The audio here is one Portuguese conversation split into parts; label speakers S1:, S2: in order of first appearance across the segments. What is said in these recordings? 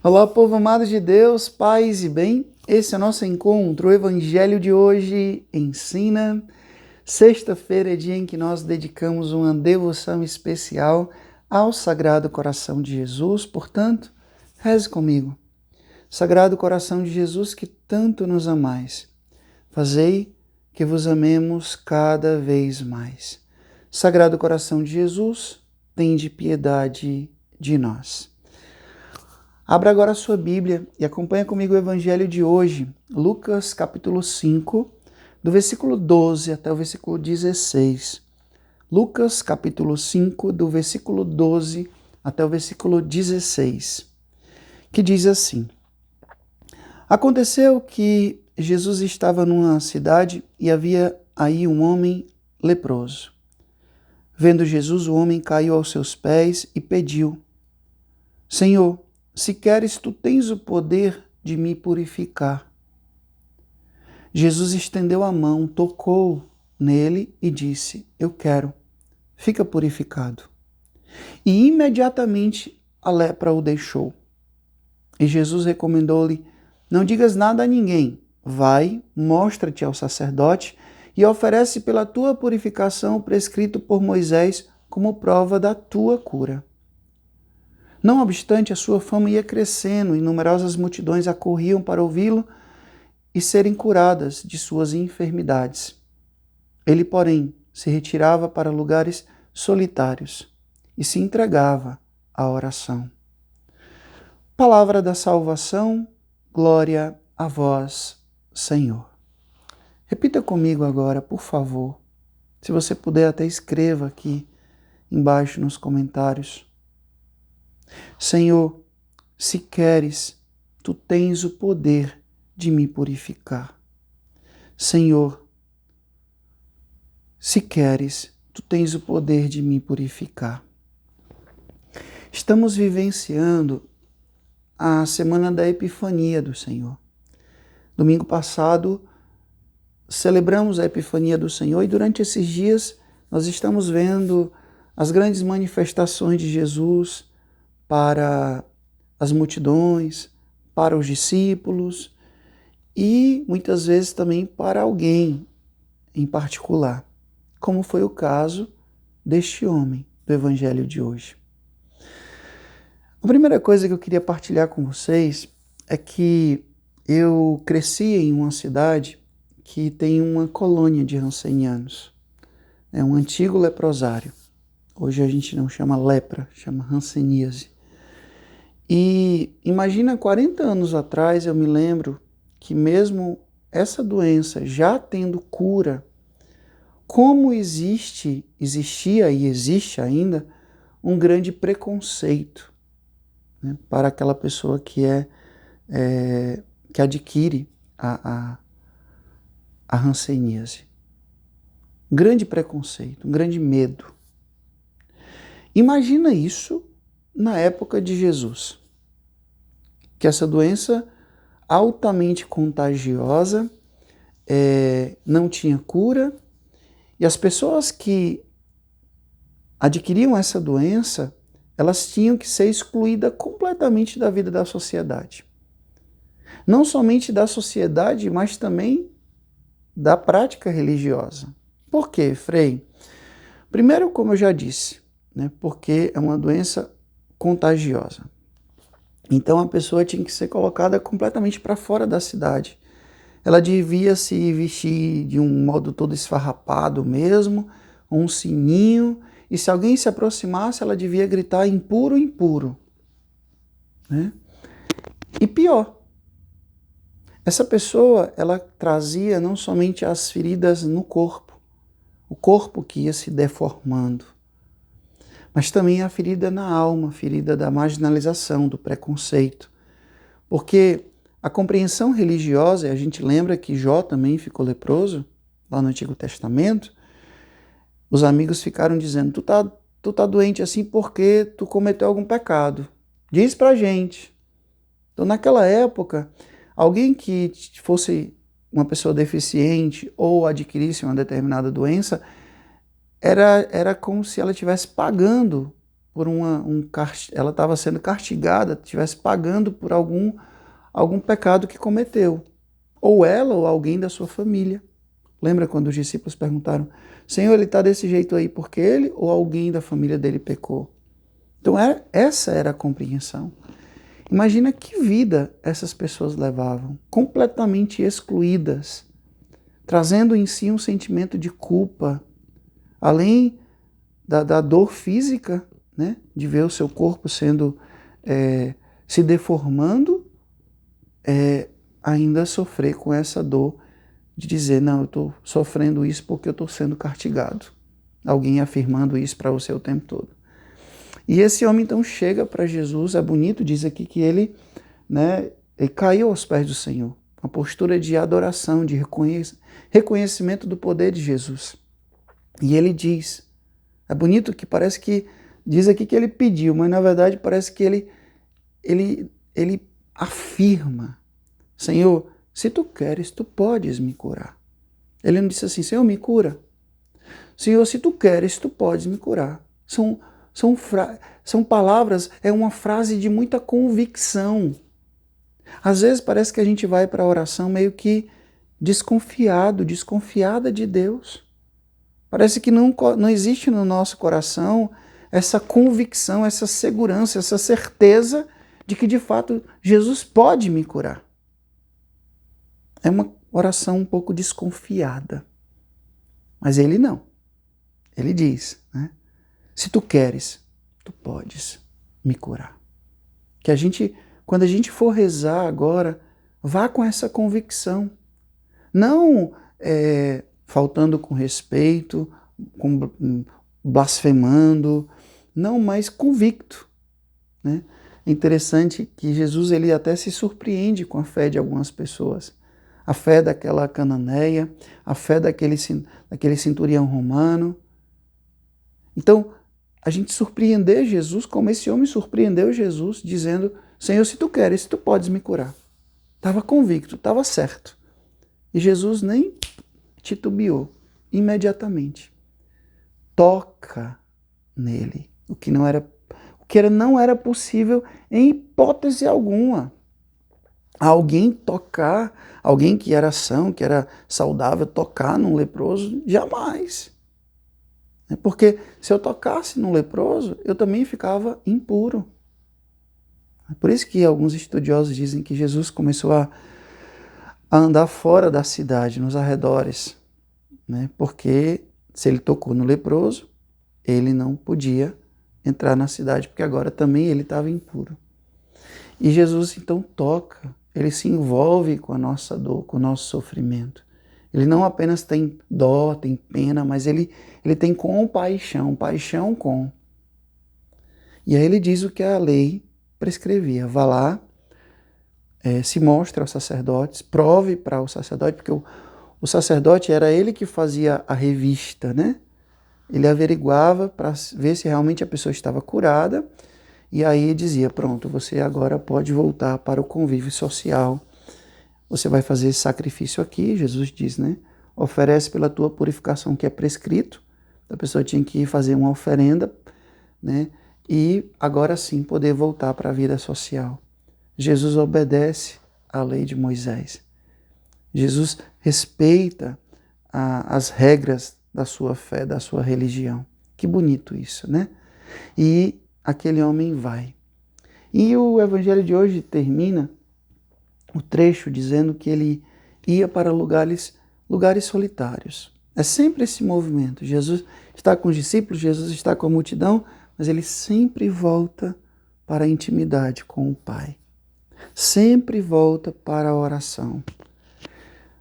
S1: Olá, povo amado de Deus, paz e bem. Esse é o nosso encontro. O Evangelho de hoje ensina. Sexta-feira é dia em que nós dedicamos uma devoção especial ao Sagrado Coração de Jesus. Portanto, reze comigo. Sagrado Coração de Jesus, que tanto nos amais, fazei que vos amemos cada vez mais. Sagrado Coração de Jesus, tende piedade de nós. Abra agora a sua Bíblia e acompanha comigo o Evangelho de hoje, Lucas capítulo 5, do versículo 12 até o versículo 16. Lucas capítulo 5, do versículo 12 até o versículo 16, que diz assim: Aconteceu que Jesus estava numa cidade e havia aí um homem leproso. Vendo Jesus, o homem caiu aos seus pés e pediu: Senhor, se queres, tu tens o poder de me purificar. Jesus estendeu a mão, tocou nele e disse: Eu quero, fica purificado. E imediatamente a lepra o deixou. E Jesus recomendou-lhe: Não digas nada a ninguém. Vai, mostra-te ao sacerdote e oferece pela tua purificação o prescrito por Moisés como prova da tua cura. Não obstante, a sua fama ia crescendo e numerosas multidões acorriam para ouvi-lo e serem curadas de suas enfermidades. Ele, porém, se retirava para lugares solitários e se entregava à oração. Palavra da salvação, glória a vós, Senhor. Repita comigo agora, por favor. Se você puder, até escreva aqui embaixo nos comentários. Senhor, se queres, tu tens o poder de me purificar. Senhor, se queres, tu tens o poder de me purificar. Estamos vivenciando a semana da Epifania do Senhor. Domingo passado, celebramos a Epifania do Senhor e durante esses dias nós estamos vendo as grandes manifestações de Jesus para as multidões, para os discípulos e muitas vezes também para alguém em particular, como foi o caso deste homem do Evangelho de hoje. A primeira coisa que eu queria partilhar com vocês é que eu cresci em uma cidade que tem uma colônia de rancenianos. É um antigo leprosário. Hoje a gente não chama lepra, chama hanseníase. E imagina, 40 anos atrás, eu me lembro que mesmo essa doença já tendo cura, como existia e existe ainda um grande preconceito, né, para aquela pessoa que adquire a hanseníase. Um grande preconceito, um grande medo. Imagina isso na época de Jesus, que essa doença altamente contagiosa não tinha cura, e as pessoas que adquiriam essa doença, elas tinham que ser excluídas completamente da vida da sociedade. Não somente da sociedade, mas também da prática religiosa. Por quê, Frei? Primeiro, como eu já disse, né, porque é uma doença contagiosa. Então a pessoa tinha que ser colocada completamente para fora da cidade. Ela devia se vestir de um modo todo esfarrapado mesmo, um sininho, e se alguém se aproximasse, ela devia gritar impuro, impuro. Né? E pior, essa pessoa, ela trazia não somente as feridas no corpo, o corpo que ia se deformando, mas também a ferida na alma, a ferida da marginalização, do preconceito. Porque a compreensão religiosa, e a gente lembra que Jó também ficou leproso, lá no Antigo Testamento, os amigos ficaram dizendo: tu tá doente assim porque tu cometeu algum pecado. Diz pra gente. Então, naquela época, alguém que fosse uma pessoa deficiente ou adquirisse uma determinada doença, era como se ela estivesse pagando ela estava sendo castigada, estivesse pagando por algum pecado que cometeu. Ou ela ou alguém da sua família. Lembra quando os discípulos perguntaram, Senhor, ele está desse jeito aí porque ele ou alguém da família dele pecou? Então essa era a compreensão. Imagina que vida essas pessoas levavam, completamente excluídas, trazendo em si um sentimento de culpa, além da dor física, né, de ver o seu corpo se deformando, ainda sofrer com essa dor de dizer, não, eu estou sofrendo isso porque eu estou sendo castigado. Alguém afirmando isso para você o tempo todo. E esse homem então chega para Jesus, é bonito, diz aqui que ele caiu aos pés do Senhor. Uma postura de adoração, de reconhecimento do poder de Jesus. E ele diz, é bonito que parece que, diz aqui que ele pediu, mas na verdade parece que ele afirma, Senhor, se tu queres, tu podes me curar. Ele não disse assim, Senhor, me cura. Senhor, se tu queres, tu podes me curar. São palavras, é uma frase de muita convicção. Às vezes parece que a gente vai para a oração meio que desconfiada de Deus. Parece que não existe no nosso coração essa convicção, essa segurança, essa certeza de que de fato Jesus pode me curar. É uma oração um pouco desconfiada. Mas ele não. Ele diz, né? Se tu queres, tu podes me curar. Que quando a gente for rezar agora, vá com essa convicção. Não faltando com respeito, blasfemando, não, mas convicto. Né? É interessante que Jesus ele até se surpreende com a fé de algumas pessoas. A fé daquela cananeia, a fé daquele centurião romano. Então, a gente surpreender Jesus como esse homem surpreendeu Jesus, dizendo, Senhor, se tu queres, tu podes me curar. Estava convicto, estava certo. E Jesus nem titubeou, imediatamente. Toca nele, o que não era possível em hipótese alguma. Alguém que era são, que era saudável, tocar num leproso, jamais. Porque se eu tocasse num leproso, eu também ficava impuro. É por isso que alguns estudiosos dizem que Jesus começou a andar fora da cidade, nos arredores. Né? Porque se ele tocou no leproso, ele não podia entrar na cidade, porque agora também ele estava impuro. E Jesus então toca, ele se envolve com a nossa dor, com o nosso sofrimento. Ele não apenas tem dó, tem pena, mas ele tem compaixão, paixão com. E aí ele diz o que a lei prescrevia. Vá lá, se mostre aos sacerdotes, prove para o sacerdote, porque o sacerdote era ele que fazia a revista, né? Ele averiguava para ver se realmente a pessoa estava curada, e aí dizia, pronto, você agora pode voltar para o convívio social. Você vai fazer esse sacrifício aqui, Jesus diz, né? Oferece pela tua purificação que é prescrito. A pessoa tinha que fazer uma oferenda, né? E agora sim poder voltar para a vida social. Jesus obedece à lei de Moisés. Jesus respeita as regras da sua fé, da sua religião. Que bonito isso, né? E aquele homem vai. E o evangelho de hoje termina o trecho dizendo que ele ia para lugares solitários. É sempre esse movimento. Jesus está com os discípulos, Jesus está com a multidão, mas ele sempre volta para a intimidade com o Pai. Sempre volta para a oração.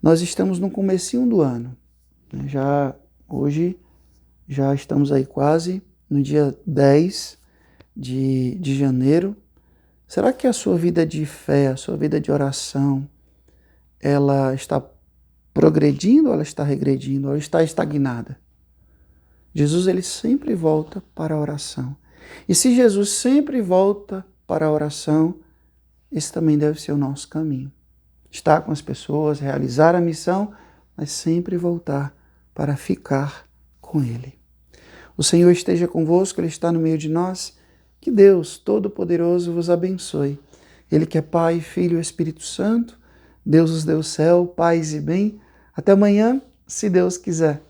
S1: Nós estamos no comecinho do ano. Hoje já estamos aí quase no dia 10 de janeiro. Será que a sua vida de fé, a sua vida de oração, ela está progredindo ou ela está regredindo, ou ela está estagnada? Jesus ele sempre volta para a oração. E se Jesus sempre volta para a oração, esse também deve ser o nosso caminho. Estar com as pessoas, realizar a missão, mas sempre voltar para ficar com Ele. O Senhor esteja convosco, Ele está no meio de nós. Que Deus Todo-Poderoso vos abençoe. Ele que é Pai, Filho e Espírito Santo, Deus os deu céu, paz e bem. Até amanhã, se Deus quiser.